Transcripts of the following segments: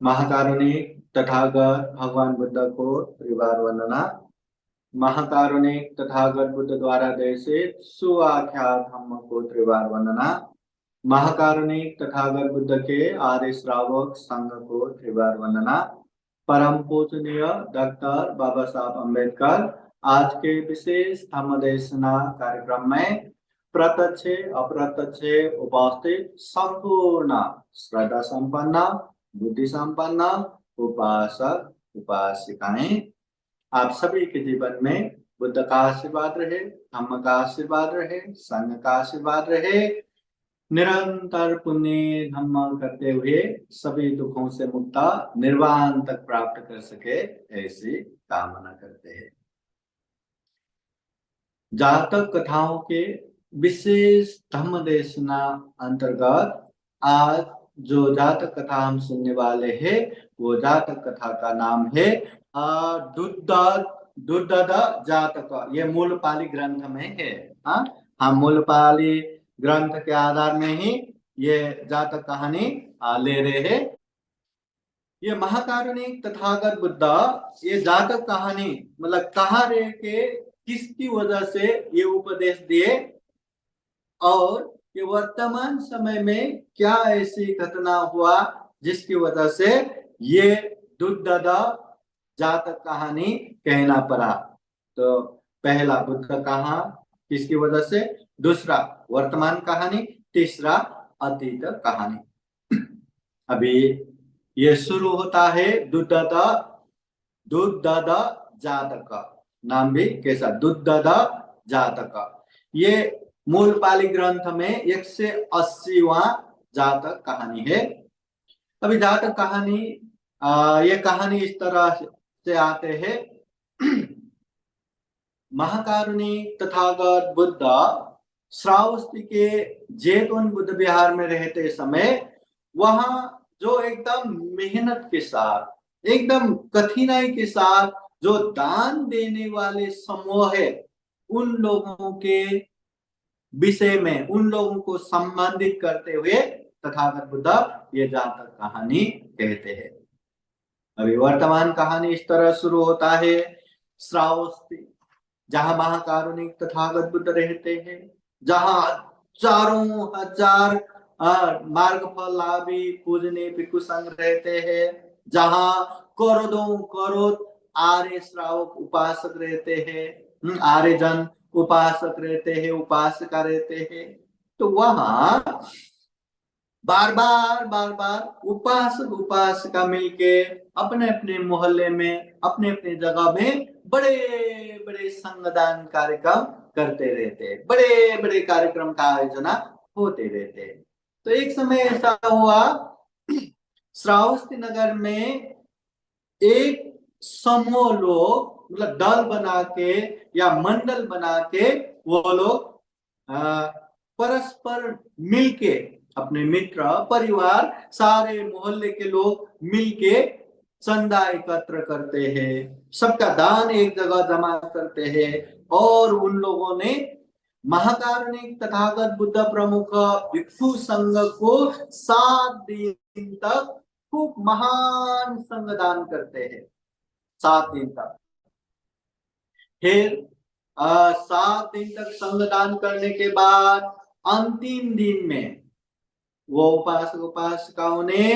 महाकारुणिक तथागत भगवान बुद्ध को त्रिवार वंदना। महाकारुणिक तथागत बुद्ध द्वारा देशित सुआख्यात धम्म को त्रिवार वंदना। महाकारुणिक तथागत बुद्ध के आदि श्रावक संघ को त्रिवार वंदना। परम पूजनीय डॉक्टर बाबा साहब अम्बेडकर आज के विशेष धम्म देशना कार्यक्रम में प्रत्यक्ष अप्रत्यक्ष उपस्थित संपूर्ण श्रद्धा संपन्न बुद्धि संपन्न उपासक उपासिकाएं, आप सभी के जीवन में बुद्ध का आशीर्वाद रहे, धम्म का आशीर्वाद रहे, संघ का आशीर्वाद रहे। निरंतर पुण्य धम्म करते हुए सभी दुखों से मुक्ता निर्वाण तक प्राप्त कर सके, ऐसी कामना करते हैं। जातक कथाओं के विशेष धम्म देशना अंतर्गत आज जो जातक कथा हम सुनने वाले हैं वो जातक कथा का नाम है दुर्दद जातक। ये मूल पाली ग्रंथ में है। हम मूल पाली ग्रंथ के आधार में ही ये जातक कहानी ले रहे हैं। ये महाकारुणिक तथागत बुद्ध ये जातक कहानी मतलब कहाँ रह के किसकी वजह से ये उपदेश दिए और कि वर्तमान समय में क्या ऐसी घटना हुआ जिसकी वजह से ये दुर्दद जातक कहानी कहना पड़ा। तो पहला बुद्ध कहा किसकी वजह से, दूसरा वर्तमान कहानी, तीसरा अतीत कहानी। अभी ये शुरू होता है दुर्दद जातक, नाम भी कैसा, दुर्दद जातक। ये मूल पाली ग्रंथ में 180वां जातक कहानी है। अभी जातक कहानी ये कहानी इस तरह से आते हैं। महाकारुणिक तथागत बुद्ध श्रावस्ती के जैतून बुद्ध विहार में रहते समय वहां जो एकदम मेहनत के साथ एकदम कठिनाई के साथ जो दान देने वाले समूह है उन लोगों के विषय में, उन लोगों को संबंधित करते हुए तथागत बुद्ध ये जातक कहानी कहते हैं। अभी वर्तमान कहानी इस तरह शुरू होता है। श्रावस्ती जहां महाकारुणिक तथागत बुद्ध रहते हैं, जहां हजारों हजार मार्गफल लाभी पूजनीय भिक्षु संघ रहते हैं, जहां करोड़ों करोड़ आर्य श्रावक उपासक रहते हैं, आर्य जन उपासक रहते हैं, उपासिका रहते हैं। तो वहां बार बार उपासक उपासिका मिलके अपने अपने मोहल्ले में अपने अपने जगह में बड़े बड़े संगदान कार्यक्रम करते रहते, बड़े बड़े कार्यक्रम का आयोजन होते रहते। तो एक समय ऐसा हुआ, श्रावस्ती नगर में एक समूह लोग मतलब दल बना के या मंडल बना के वो लोग परस्पर मिलके अपने मित्र परिवार सारे मोहल्ले के लोग मिलके चंदा एकत्र करते हैं, सबका दान एक जगह जमा करते हैं और उन लोगों ने महाकारुणिक तथागत बुद्ध प्रमुख भिक्षु संघ को 7 दिन तक खूब महान संगदान करते हैं। 7 दिन तक, फिर 7 दिन तक संगदान करने के बाद अंतिम दिन में वो उपासक उपासिकाओं ने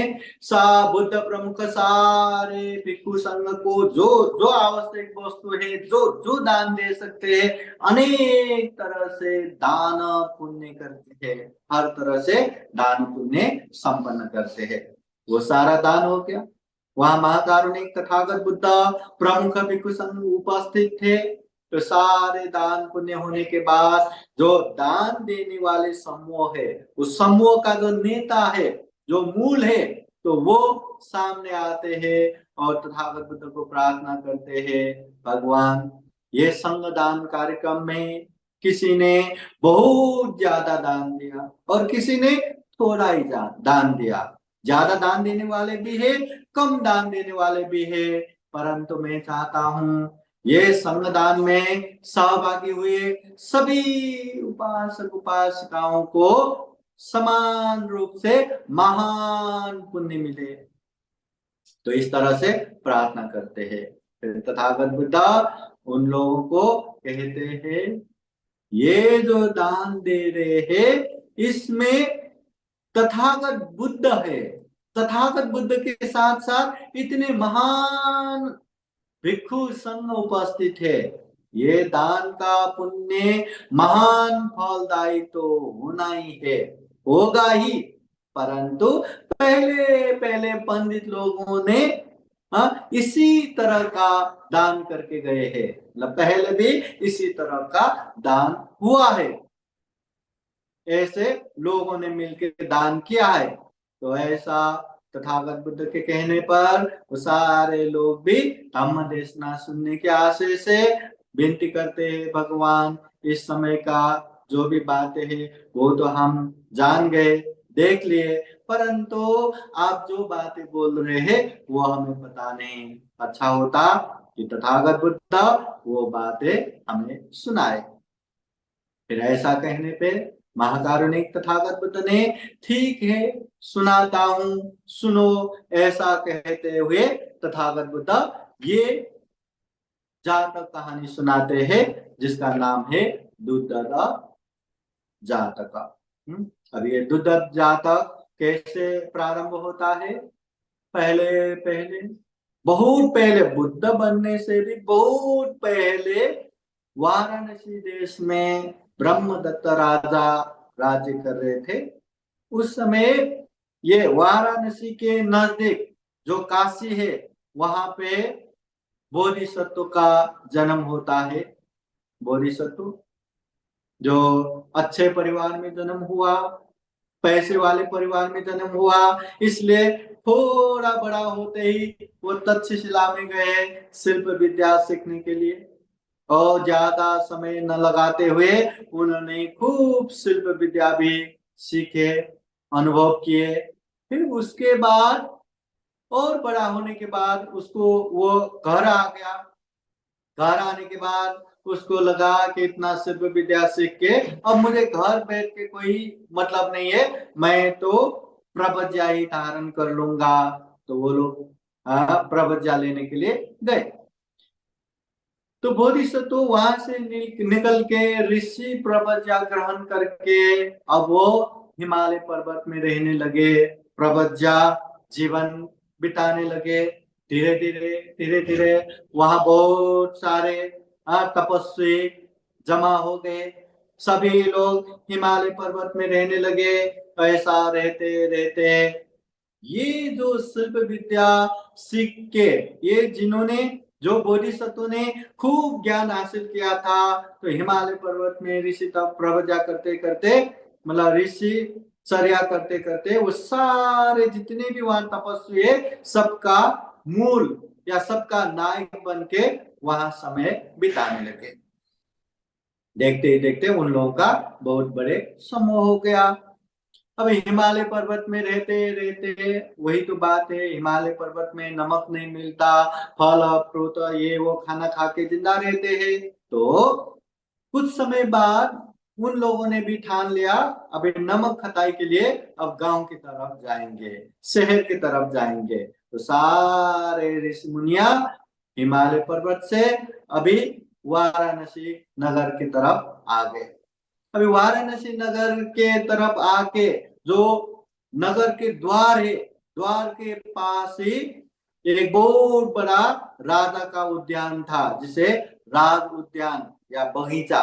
बुद्ध प्रमुख सारे भिक्षु संघ को जो जो आवश्यक वस्तु है, जो जो दान दे सकते हैं, अनेक तरह से दान पुण्य करते हैं, हर तरह से दान पुण्य संपन्न करते हैं। वो सारा दान हो गया। वहां महाकारुणिक तथागत बुद्ध प्रमुख भिक्षु संघ उपस्थित थे। तो सारे दान पुण्य होने के बाद जो दान देने वाले समूह है, उस समूह का जो नेता है, जो मूल है, तो वो सामने आते हैं और तथागत बुद्ध को प्रार्थना करते हैं, भगवान ये संघ दान कार्यक्रम में किसी ने बहुत ज्यादा दान दिया और किसी ने थोड़ा ही दान दिया। ज्यादा दान देने वाले भी है, कम दान देने वाले भी है, परंतु मैं चाहता हूं ये संगदान में सहभागी हुए सभी उपासक उपासिकाओं को समान रूप से महान पुण्य मिले। तो इस तरह से प्रार्थना करते हैं। फिर तथागत बुद्ध उन लोगों को कहते हैं, ये जो दान दे रहे हैं इसमें तथागत बुद्ध है। तथागत बुद्ध के साथ साथ इतने महान भिक्षु संघ उपस्थित है। ये दान का पुण्य महान फलदायी तो होना ही है, होगा ही। परंतु पहले पहले पंडित लोगों ने इसी तरह का दान करके गए हैं। मतलब पहले भी इसी तरह का दान हुआ है, ऐसे लोगों ने मिलकर दान किया है। तो ऐसा तथागत बुद्ध के कहने पर वो सारे लोग भी धम्म देशना सुनने के आशय से विनती करते हैं, भगवान इस समय का जो भी बातें हैं वो तो हम जान गए, देख लिए, परंतु आप जो बातें बोल रहे हैं वो हमें पता नहीं। अच्छा होता कि तथागत बुद्ध वो बातें हमें सुनाए। फिर ऐसा कहने पे महाकारुणिक तथागत बुद्ध ने ठीक है सुनाता हूं, सुनो, ऐसा कहते हुए तथागत बुद्ध ये जातक कहानी सुनाते हैं जिसका नाम है दुद्धत जातक। अब ये दुद्धत जातक कैसे प्रारंभ होता है? पहले पहले बहुत पहले, बुद्ध बनने से भी बहुत पहले वाराणसी देश में ब्रह्मदत्त राजा राज्य कर रहे थे। उस समय ये वाराणसी के नजदीक जो काशी है वहां पे बोधिसत्व का जन्म होता है। बोधिसत्व जो अच्छे परिवार में जन्म हुआ, पैसे वाले परिवार में जन्म हुआ, इसलिए थोड़ा बड़ा होते ही वो तक्षशिला में गए शिल्प विद्या सीखने के लिए, और ज्यादा समय न लगाते हुए उन्होंने खूब शिल्प विद्या भी सीखे, अनुभव किए। फिर उसके बाद और बड़ा होने के बाद उसको वो घर आ गया। घर आने के बाद उसको लगा कि इतना शिल्प विद्या सीख के अब मुझे घर बैठ के कोई मतलब नहीं है, मैं तो प्रवज्ञा ही धारण कर लूंगा। तो वो लोग प्रवज्ञा लेने के लिए गए। तो बोधिसत्व वहां से निकल के ऋषि प्रवज्ञा ग्रहण करके अब वो हिमालय पर्वत में रहने लगे, प्रवज्ञा जीवन बिताने लगे। धीरे धीरे धीरे धीरे वहां बहुत सारे तपस्वी जमा हो गए। सभी लोग हिमालय पर्वत में रहने लगे। ऐसा रहते रहते ये जो शिल्प विद्या सीख के, ये जिन्होंने जो बोधिसत्व ने खूब ज्ञान हासिल किया था, तो हिमालय पर्वत में ऋषि तप प्रवज्ञा करते करते, मतलब ऋषि चर्या करते करते वो सारे जितने भी वहां तपस्वी है सबका मूल या सबका नायक बन के वहां समय बिताने लगे। देखते ही देखते उन लोगों का बहुत बड़े समूह हो गया। अब हिमालय पर्वत में रहते रहते वही तो बात है, हिमालय पर्वत में नमक नहीं मिलता, फल फ्रूट ये वो खाना खा के जिंदा रहते हैं। तो कुछ समय बाद उन लोगों ने भी ठान लिया अब नमक खटाई के लिए अब गांव की तरफ जाएंगे, शहर की तरफ जाएंगे। तो सारे ऋषि मुनिया हिमालय पर्वत से अभी वाराणसी नगर की तरफ आ गए। अभी वाराणसी नगर के तरफ आके जो नगर के द्वार है, द्वार के पास ही एक बहुत बड़ा राधा का उद्यान था, जिसे राज उद्यान या बगीचा,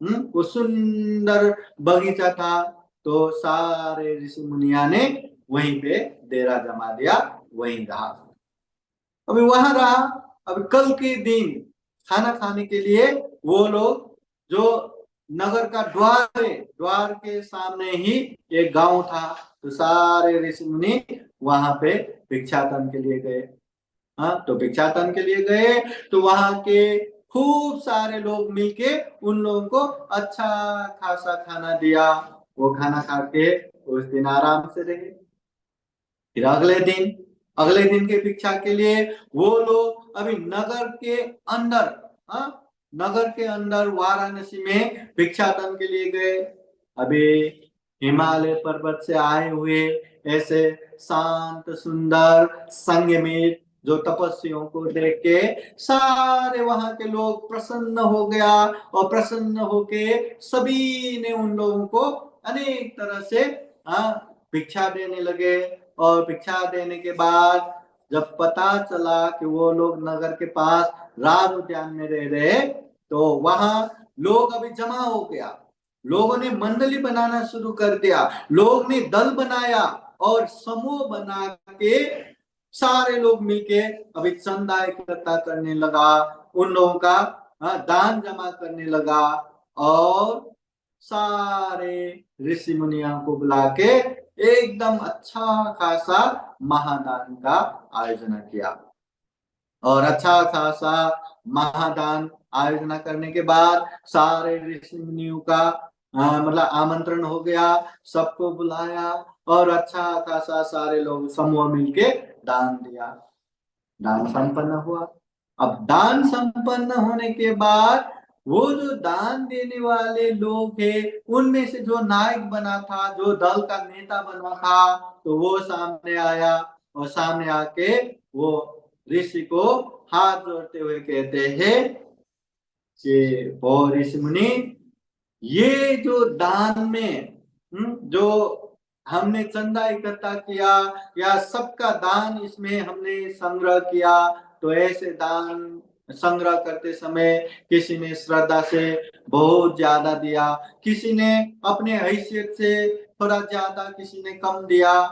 वो सुंदर बगीचा था। तो सारे ऋषि मुनिया ने वहीं पे डेरा जमा दिया, वहीं रहा। अभी वहां रहा। अभी कल के दिन खाना खाने के लिए वो लोग जो नगर का द्वार है, द्वार के सामने ही एक गांव था, तो सारे ऋषि मुनि वहां पे भिक्षाटन के लिए गए। हाँ, तो भिक्षाटन के लिए गए तो वहां के खूब सारे लोग मिलके उन लोगों को अच्छा खासा खाना दिया। वो खाना खा के उस दिन आराम से रहे। फिर अगले दिन के भिक्षा के लिए वो लोग अभी नगर के अंदर, हाँ, नगर के अंदर वाराणसी में भिक्षाटन के लिए गए। अभी हिमालय पर्वत से आए हुए ऐसे शांत सुंदर संयमित जो तपस्वियों को देख के सारे वहां के लोग प्रसन्न हो गया, और प्रसन्न होके सभी ने उन लोगों को अनेक तरह से भिक्षा देने लगे। और भिक्षा देने के बाद जब पता चला कि वो लोग नगर के पास राज उद्यान में रह रहे, तो वहां लोग अभी जमा हो गया। लोगों ने मंडली बनाना शुरू कर दिया, लोग ने दल बनाया और समूह बना के सारे लोग मिलके अभी चंदा इकट्ठा करने लगा, उन लोगों का दान जमा करने लगा। और सारे ऋषि मुनियों को बुला के एकदम अच्छा खासा महादान का आयोजन किया। और अच्छा खासा महादान आयोजना करने के बाद सारे ऋषि मुनियों का मतलब आमंत्रण हो गया, सबको बुलाया और अच्छा खासा सारे लोग समूह मिलके दान दिया। दान संपन्न हुआ। अब दान संपन्न होने के बाद वो जो दान देने वाले लोग थे, उनमें से जो नायक बना था, जो दल का नेता बना था, तो वो सामने आया और सामने आके वो ऋषि को हाथ जोड़ते हुए कहते हैं कि ओ ऋषि मुनि, ये जो दान में जो हमने चंदा इकट्ठा किया या सबका दान इसमें हमने संग्रह किया, तो ऐसे दान संग्रह करते समय किसी ने श्रद्धा से बहुत ज्यादा दिया, किसी ने अपने हैसियत से थोड़ा ज्यादा, किसी ने कम दिया,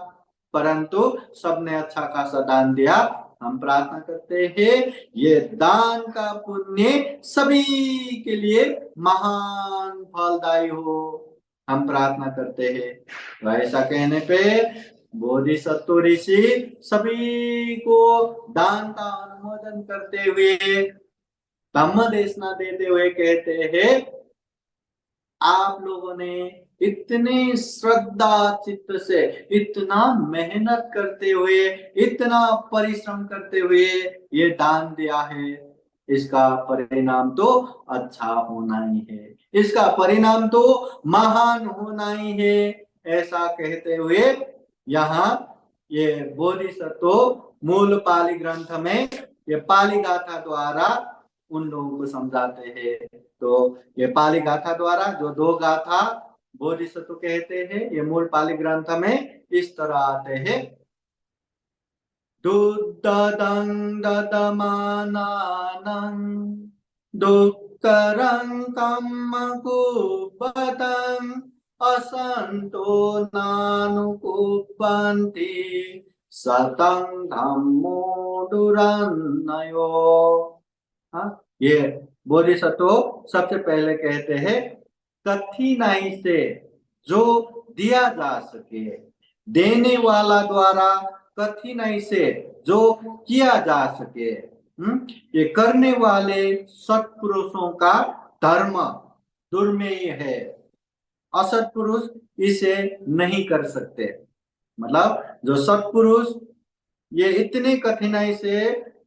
परंतु सबने अच्छा खासा दान दिया। हम प्रार्थना करते हैं ये दान का पुण्य सभी के लिए महान फलदायी हो, हम प्रार्थना करते हैं। तो ऐसा कहने पे बोधिसत्व ऋषि सभी को दान का अनुमोदन करते हुए धम्म देशना देते हुए कहते हैं, आप लोगों ने इतने श्रद्धा चित्त से, इतना मेहनत करते हुए, इतना परिश्रम करते हुए ये दान दिया है, इसका परिणाम तो अच्छा होना ही है, इसका परिणाम तो महान होना ही है। ऐसा कहते हुए यहाँ ये बोधिसत्व मूल पाली ग्रंथ में ये पाली गाथा द्वारा उन लोगों को समझाते हैं। तो ये पाली गाथा द्वारा जो दो गाथा बोधिसत्व कहते हैं, ये मूल पाली ग्रंथ में इस तरह आते हैं। दुद्ददं ददमानानं दुक्करं कम्मकुब्बतं असन्तो नानुकुप्पन्ति सतं धम्मो दुरन्नयो। ये बोधिसत्व सबसे पहले कहते हैं, कठिनाई से जो दिया जा सके, देने वाला द्वारा कठिनाई से जो किया जा सके, ये करने वाले सत्पुरुषों का धर्म दुर्मेय है, असत्पुरुष इसे नहीं कर सकते। मतलब जो सत्पुरुष ये इतनी कठिनाई से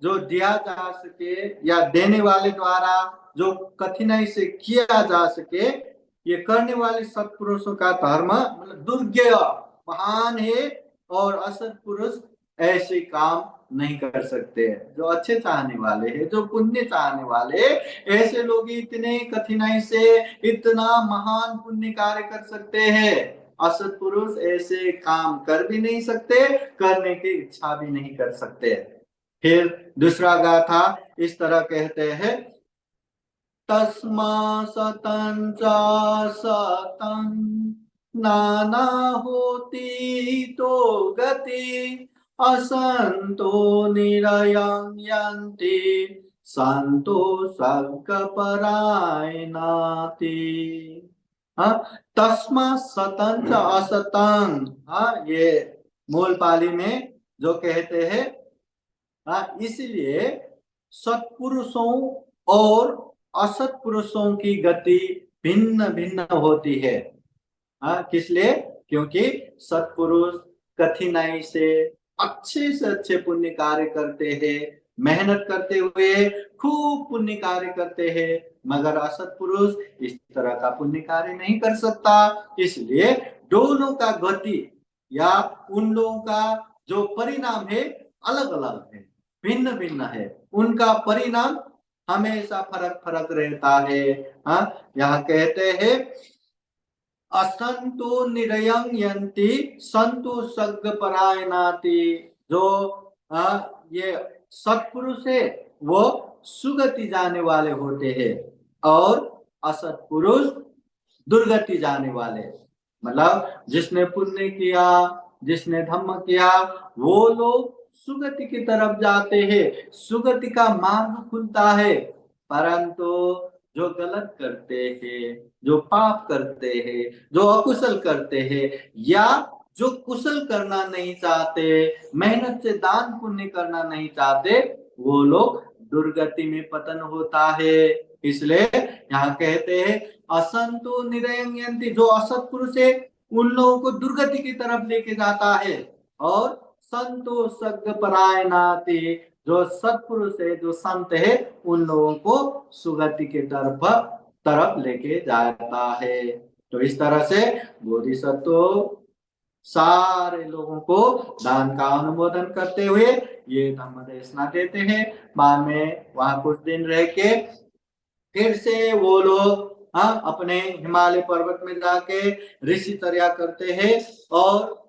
जो दिया जा सके या देने वाले द्वारा जो कठिनाई से किया जा सके, ये करने वाले सत्पुरुषों का धर्म मतलब दुर्ज्ञेय महान है, और असत्पुरुष ऐसे काम नहीं कर सकते। जो अच्छे चाहने वाले हैं, जो पुण्य चाहने वाले, ऐसे लोग इतने कठिनाई से इतना महान पुण्य कार्य कर सकते हैं। असत्पुरुष ऐसे काम कर भी नहीं सकते, करने की इच्छा भी नहीं कर सकते। फिर दूसरा गाथा इस तरह कहते हैं, तस्मा सतं च सतं नाना होती तो गति असंतो निरयं यन्ति संतो सर्गपरायणाति। तस्मा सतं च असतं, ये मूल पाली में जो कहते हैं, इसलिए सत्पुरुषों और असत्पुरुषों की गति भिन्न भिन्न होती है। किस लिए? क्योंकि सत्पुरुष कठिनाई से अच्छे पुण्य कार्य करते हैं, मेहनत करते हुए खूब पुण्य कार्य करते हैं, मगर असत्पुरुष इस तरह का पुण्य कार्य नहीं कर सकता। इसलिए दोनों का गति या उन लोगों का जो परिणाम है अलग अलग है, भिन्न भिन्न है, उनका परिणाम हमेशा फर्क फर्क रहता है। हाँ, यहाँ कहते हैं असंतो निरयं यन्ति संतो सग्ग परायणाति। जो ये सत्पुरुष है वो सुगति जाने वाले होते हैं और असत्पुरुष दुर्गति जाने वाले। मतलब जिसने पुण्य किया, जिसने धर्म किया, वो लोग सुगति की तरफ जाते हैं, सुगति का मार्ग खुलता है। परंतु जो गलत करते हैं, जो पाप करते हैं, जो अकुशल करते हैं या जो कुशल करना नहीं चाहते, मेहनत से दान पुण्य करना नहीं चाहते, वो लोग दुर्गति में पतन होता है। इसलिए यहाँ कहते हैं असंतो निरयं यन्ति, जो असत्पुरुष है उन लोगों को दुर्गति की तरफ लेके जाता है, और संतो सग्ग परायणाति, जो सत्पुरुष है, जो संत है, उन लोगों को सुगति के तरफ तरफ लेके जाता है। तो इस तरह से बोधिसत्व सारे लोगों को दान का अनुमोदन करते हुए ये धम्म देशना देते हैं। बाद में वहां कुछ दिन रह के फिर से वो लोग अपने हिमालय पर्वत में जाके ऋषिचर्या करते हैं। और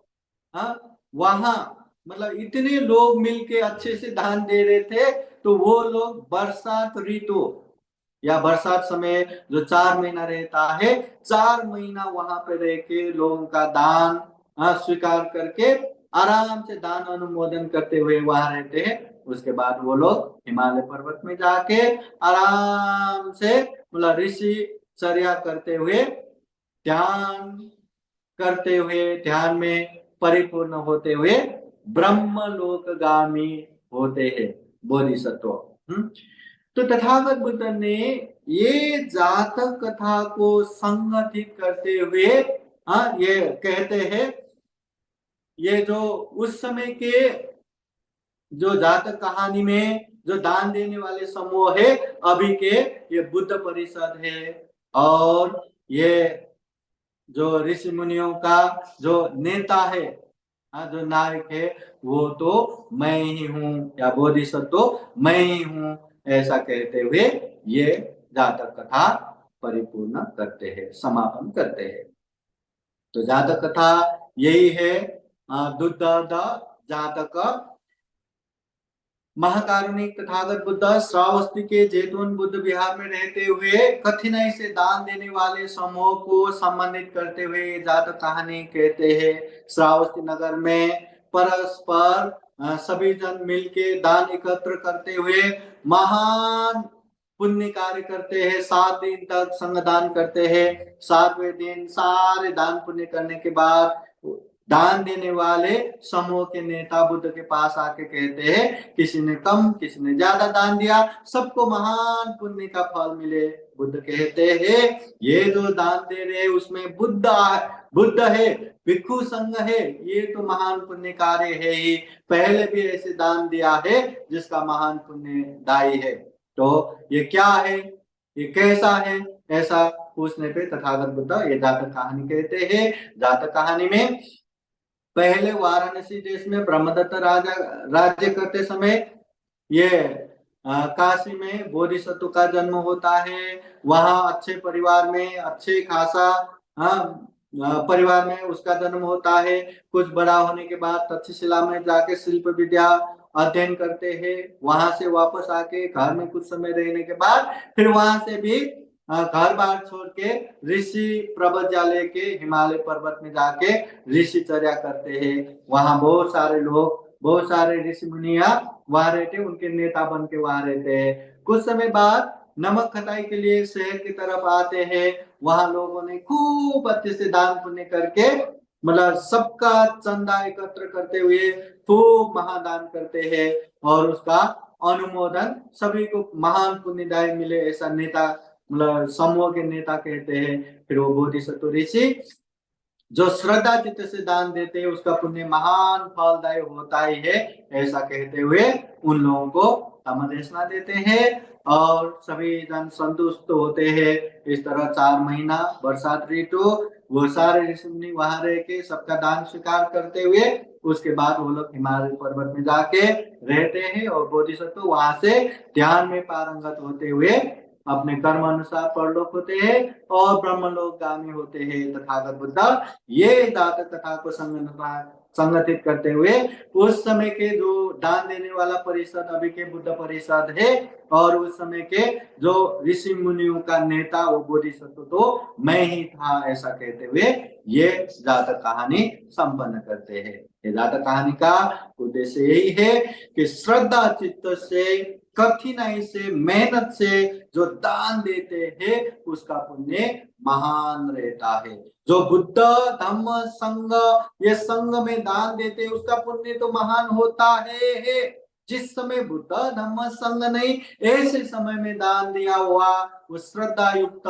वहां मतलब इतने लोग मिलके अच्छे से दान दे रहे थे, तो वो लोग बरसात ऋतु या बरसात समय जो 4 महीना रहता है, 4 महीना वहां पे रह के लोगों का दान स्वीकार करके आराम से दान अनुमोदन करते हुए वहां रहते हैं। उसके बाद वो लोग हिमालय पर्वत में जाके आराम से मतलब ऋषि चर्या करते हुए, ध्यान करते हुए, ध्यान में परिपूर्ण होते हुए ब्रह्मलोकगामी होते हैं बोधिसत्व। तो तथागत बुद्ध ने ये जातक कथा को संगठित करते हुए ये कहते हैं, ये जो उस समय के जो जातक कहानी में जो दान देने वाले समूह है, अभी के ये बुद्ध परिषद है, और ये जो ऋषि मुनियों का जो नेता है, जो नायक है, वो तो मैं ही हूँ, या बोधिसत्व मैं ही हूँ, ऐसा कहते हुए ये जातक कथा परिपूर्ण करते हैं, समापन करते हैं। तो जातक कथा यही है। दुर्दांत जातक महाकारुणिक तथागत बुद्ध श्रावस्ती के जैतून बुद्ध विहार में रहते हुए कठिनाई से दान देने वाले समूह को संबंधित करते हुए जातक कहानी कहते हैं। श्रावस्ती नगर में परस्पर सभी जन मिलके दान एकत्र करते हुए महान पुण्य कार्य करते हैं। 7 दिन तक संगदान करते हैं। 7वें दिन सारे दान पुण्य करने के बाद दान देने वाले समूह के नेता बुद्ध के पास आके कहते हैं, किसी ने कम, किसी ने ज्यादा दान दिया, सबको महान पुण्य का फल मिले। बुद्ध कहते हैं ये जो दान दे रहे हैं उसमें बुद्ध है, भिक्षु संघ है, ये तो महान पुण्य कार्य है ही, पहले भी ऐसे दान दिया है जिसका महान पुण्यदायी है। तो ये क्या है, ये कैसा है, ऐसा पूछने पे तथागत बुद्ध ये जातक कहानी कहते हैं। जातक कहानी में पहले वाराणसी देश में ब्रह्मदत्त राजा राज्य करते समय ये काशी में बोधिसत्व का जन्म होता है। वहां अच्छे परिवार में, अच्छे खासा परिवार में उसका जन्म होता है। कुछ बड़ा होने के बाद तक्षशिला में जाके शिल्प विद्या अध्ययन करते हैं। वहां से वापस आके घर में कुछ समय रहने के बाद फिर वहां से भी घर बार छोड़ के ऋषि प्रब्रजले के हिमालय पर्वत में जाके ऋषि चर्या करते हैं। वहां बहुत सारे लोग, बहुत सारे ऋषि मुनिया वहां रहते, उनके नेता बन के वहां रहते हैं। कुछ समय बाद नमक खटाई के लिए शहर की तरफ आते हैं। वहां लोगों ने खूब अच्छे से दान पुण्य करके, मतलब सबका चंदा एकत्र करते हुए खूब महादान करते हैं, और उसका अनुमोदन सभी को महान पुण्यदायी मिले ऐसा नेता, मतलब समूह के नेता कहते हैं। फिर वो बोधिसत्व ऋषि जो श्रद्धा चित्त से दान देते हैं उसका पुण्य महान फलदायी होता ही है, ऐसा कहते हुए उन लोगों को धम्म देशना देते हैं और सभी जन संतुष्ट होते हैं। इस तरह 4 महीना बरसात ऋतु वो सारे ऋषि मुनि वहां रह के सबका दान स्वीकार करते हुए उसके बाद वो लोग हिमालय पर्वत में जाके रहते हैं और बोधिसत्व वहां से ध्यान में पारंगत होते हुए अपने कर्म अनुसार परलोक होते हैं और ब्रह्मलोक गामी होते हैं। तथागत बुद्ध ये दाता कथा को संगठित करते हुए उस समय के जो दान देने वाला परिषद अभी के बुद्ध परिषद है और उस समय के जो ऋषि मुनियों का नेता वो बोधिसत्व तो मैं ही था ऐसा कहते हुए ये जातक कहानी संपन्न करते हैं। ये जातक कहानी का उद्देश्य यही है कि श्रद्धा चित्त से कठिनाई से मेहनत से जो दान देते हैं उसका पुण्य महान रहता है। जो बुद्ध धम्म संघ ये संघ में दान देते उसका पुण्य तो महान होता है। जिस समय बुद्ध धम्म संघ नहीं ऐसे समय में दान दिया हुआ वो श्रद्धा युक्त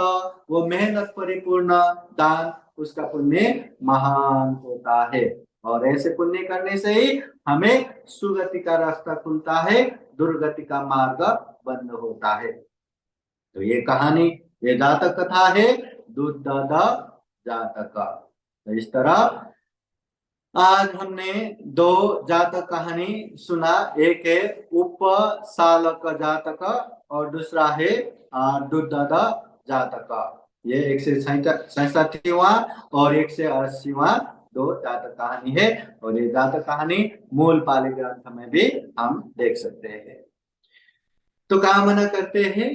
वो मेहनत परिपूर्ण दान उसका पुण्य महान होता है। और ऐसे पुण्य करने से ही हमें सुगति का रास्ता खुलता है, दुर्गति का मार्ग बंद होता है। तो ये कहानी ये जातक कथा है दूध दादा जातक का। तो इस तरह आज हमने 2 जातक कहानी सुना। एक है उपसालक जातक और दूसरा है दूध दादा जातक। ये 167वां और 180वां 2 जातक कहानी है और ये जातक कहानी मूल पाली ग्रंथ में भी हम देख सकते हैं। तो कामना करते हैं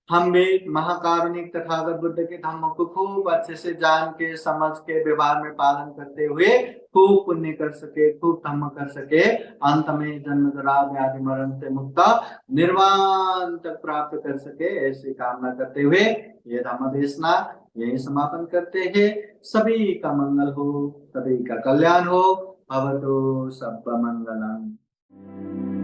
हम भी महाकारुणिक तथागत बुद्ध के धम्म को खूब अच्छे से जान के समझ के व्यवहार में पालन करते हुए खूब पुण्य कर सके, खूब धम्म कर सके, अंत में जन्म जरा व्याधि मरण से मुक्त निर्वाण तक प्राप्त कर सके ऐसी कामना करते हुए ये धम्म देशना यही समापन करते हैं। सभी का मंगल हो, सभी का कल्याण हो। भवतु सब मंगलम।